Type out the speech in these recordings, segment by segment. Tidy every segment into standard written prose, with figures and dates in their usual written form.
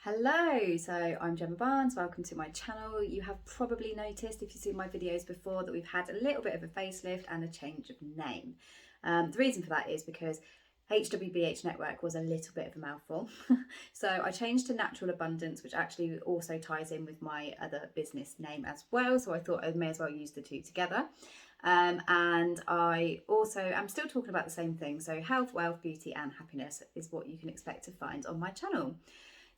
Hello, so I'm 𝗵𝘂𝗺𝘁𝘀, welcome to my channel. You have probably noticed if you've seen my videos before that we've had a little bit of a facelift and a change of name. The reason for that is because 𝗵𝘂𝗵𝘂𝗺 network was a little bit of a mouthful. So I changed to Natural Abundance, which actually also ties in with my other business name as well. So I thought I may as well use the two together. And I also am still talking about the same thing. So health, wealth, beauty and happiness is what you can expect to find on my channel.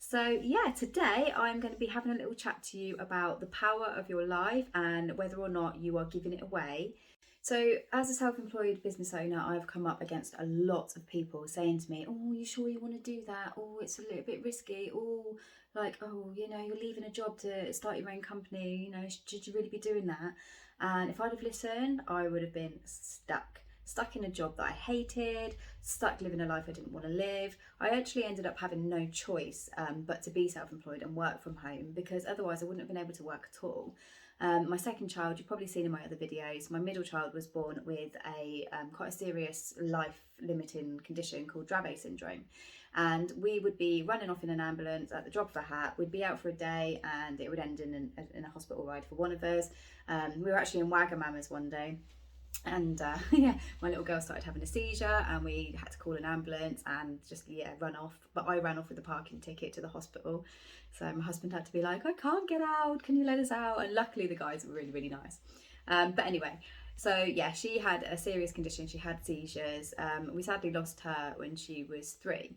So yeah, today I'm going to be having a little chat to you about the power of your life and whether or not you are giving it away. So as a self-employed business owner, I've come up against a lot of people saying to me, oh, you sure you want to do that? Oh, it's a little bit risky. Oh, like, oh, you know, you're leaving a job to start your own company. You know, should you really be doing that? And if I'd have listened, I would have been stuck in a job that I hated, stuck living a life I didn't want to live. I actually ended up having no choice but to be self-employed and work from home, because otherwise I wouldn't have been able to work at all. My second child, you've probably seen in my other videos, my middle child was born with a quite a serious life-limiting condition called Dravet syndrome. And we would be running off in an ambulance at the drop of a hat. We'd be out for a day and it would end in a hospital ride for one of us. We were actually in Wagamama's one day. And yeah, my little girl started having a seizure and we had to call an ambulance and just run off. But I ran off with a parking ticket to the hospital, so my husband had to be like, I can't get out, can you let us out? And luckily the guys were really nice. But anyway, so yeah, she had a serious condition. She had seizures. We sadly lost her when she was 3.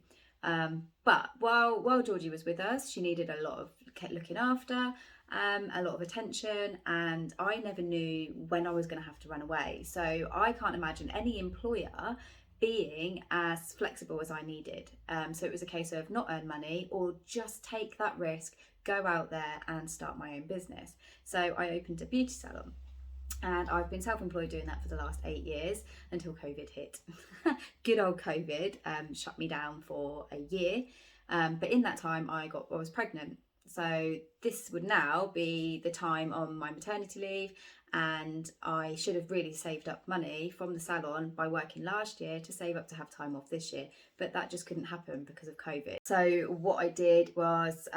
But while Georgie was with us, she needed a lot of looking after, a lot of attention, and I never knew when I was going to have to run away. So I can't imagine any employer being as flexible as I needed. So it was a case of not earn money or just take that risk, go out there and start my own business. So I opened a beauty salon. And I've been self-employed doing that for the last 8 years until COVID hit. Good old COVID shut me down for a year. But in that time I was pregnant. So this would now be the time on my maternity leave, and I should have really saved up money from the salon by working last year to save up to have time off this year. But that just couldn't happen because of COVID. So what I did was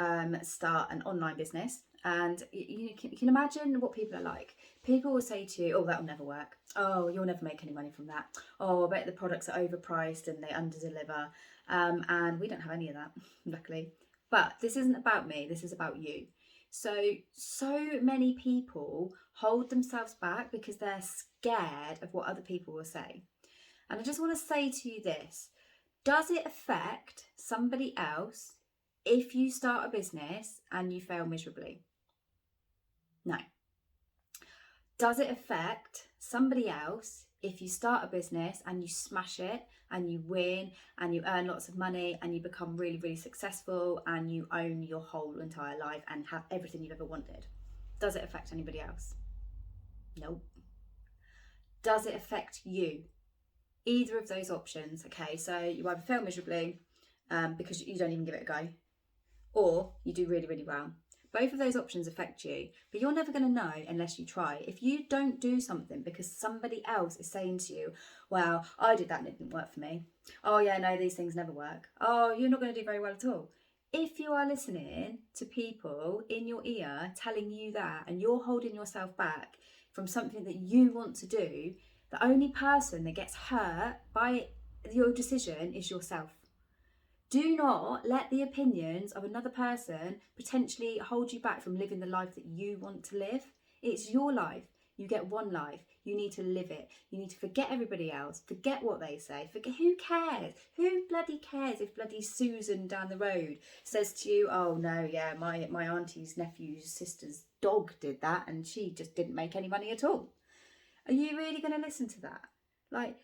start an online business. And you can imagine what people are like. People will say to you, oh, that'll never work. Oh, you'll never make any money from that. Oh, I bet the products are overpriced and they underdeliver. And we don't have any of that, luckily. But this isn't about me, this is about you. So many people hold themselves back because they're scared of what other people will say. And I just want to say to you this: does it affect somebody else if you start a business and you fail miserably? No. Does it affect somebody else if you start a business and you smash it and you win and you earn lots of money and you become really successful and you own your whole entire life and have everything you've ever wanted? Does it affect anybody else? Nope. Does it affect you? Either of those options. Okay, so you either fail miserably because you don't even give it a go, or you do really well. Both of those options affect you, but you're never going to know unless you try. If you don't do something because somebody else is saying to you, well, I did that and it didn't work for me. Oh yeah, no, these things never work. Oh, you're not going to do very well at all. If you are listening to people in your ear telling you that and you're holding yourself back from something that you want to do, the only person that gets hurt by your decision is yourself. Do not let the opinions of another person potentially hold you back from living the life that you want to live. It's your life. You get one life. You need to live it. You need to forget everybody else. Forget what they say. Forget, who cares? Who bloody cares if bloody Susan down the road says to you, oh no, yeah, my auntie's nephew's sister's dog did that and she just didn't make any money at all. Are you really going to listen to that? Like,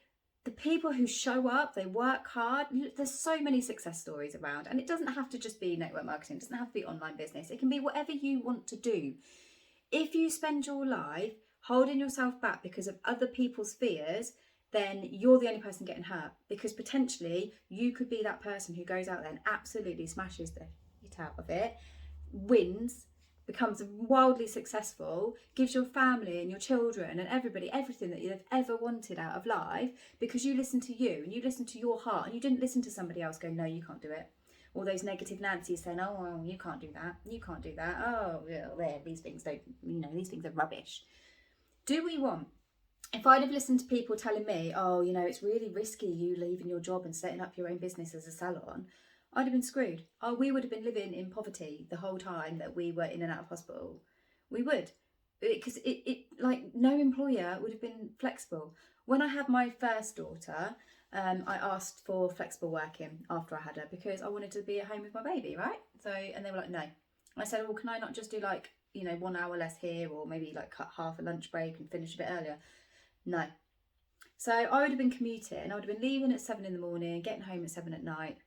the people who show up, they work hard. There's so many success stories around, and it doesn't have to just be network marketing. It doesn't have to be online business. It can be whatever you want to do. If you spend your life holding yourself back because of other people's fears, then you're the only person getting hurt, because potentially you could be that person who goes out there and absolutely smashes the shit out of it, wins, becomes wildly successful, gives your family and your children and everybody everything that you've ever wanted out of life, because you listened to you and you listened to your heart and you didn't listen to somebody else go, no, you can't do it. all those negative Nancy's saying, oh, well, you can't do that, you can't do that, oh, well, there, these things don't, these things are rubbish. Do we want, if I'd have listened to people telling me, oh, it's really risky you leaving your job and setting up your own business as a salon, I'd have been screwed. Oh, we would have been living in poverty the whole time that we were in and out of hospital. We would. Because it like no employer would have been flexible. When I had my first daughter, I asked for flexible working after I had her because I wanted to be at home with my baby, right? So, and they were like, no. And I said, well, can I not just do like, 1 hour less here, or maybe like cut half a lunch break and finish a bit earlier? No. So I would have been commuting. I would have been leaving at 7 in the morning, getting home at 7 at night,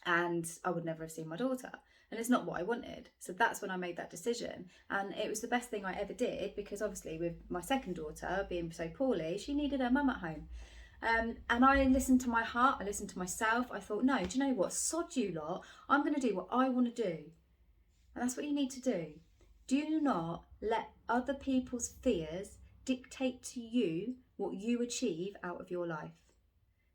and I would never have seen my daughter. And it's not what I wanted. So that's when I made that decision. And it was the best thing I ever did, because obviously with my second daughter being so poorly, she needed her mum at home. And I listened to my heart, I listened to myself. I thought, no, do you know what? Sod you lot. I'm going to do what I want to do. And that's what you need to do. Do not let other people's fears dictate to you what you achieve out of your life.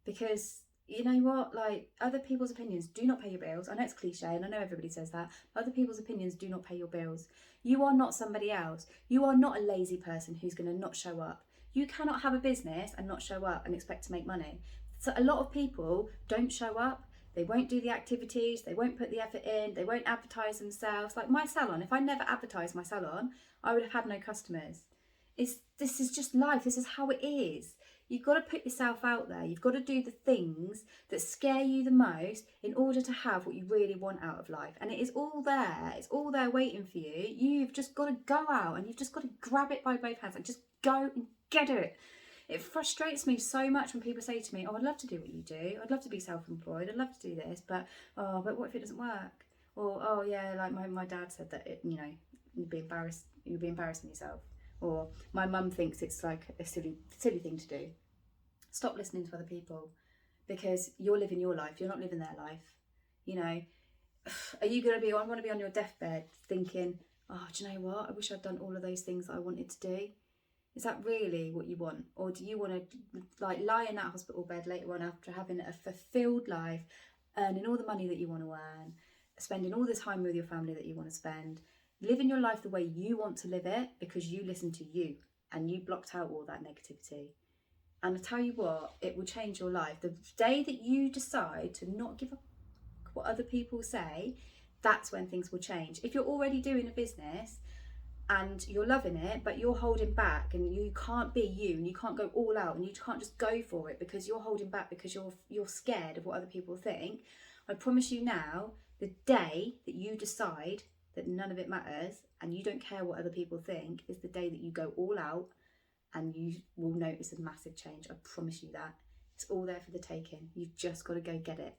Because you know what, like, other people's opinions do not pay your bills. I know it's cliche and I know everybody says that, but other people's opinions do not pay your bills. You are not somebody else. You are not a lazy person who's going to not show up. You cannot have a business and not show up and expect to make money. So a lot of people don't show up. They won't do the activities. They won't put the effort in. They won't advertise themselves. Like my salon, if I never advertised my salon, I would have had no customers. This is just life. This is how it is. You've got to put yourself out there. You've got to do the things that scare you the most in order to have what you really want out of life. And it is all there. It's all there waiting for you. You've just got to go out and you've just got to grab it by both hands and just go and get it. It frustrates me so much when people say to me, oh, I'd love to do what you do. I'd love to be self-employed. I'd love to do this, but what if it doesn't work? Or, oh yeah, like my dad said that, you'd be embarrassing yourself. Or my mum thinks it's like a silly thing to do. Stop listening to other people, because you're living your life. You're not living their life. Are you going to be, I want to be on your deathbed thinking, oh, do you know what? I wish I'd done all of those things that I wanted to do. Is that really what you want? Or do you want to like lie in that hospital bed later on after having a fulfilled life, earning all the money that you want to earn, spending all the time with your family that you want to spend, living your life the way you want to live it because you listened to you and you blocked out all that negativity? And I tell you what, it will change your life. The day that you decide to not give up what other people say, that's when things will change. If you're already doing a business and you're loving it, but you're holding back and you can't be you and you can't go all out and you can't just go for it because you're holding back because you're scared of what other people think, I promise you now, the day that you decide that none of it matters and you don't care what other people think is the day that you go all out, and you will notice a massive change. I promise you that. It's all there for the taking. You've just got to go get it.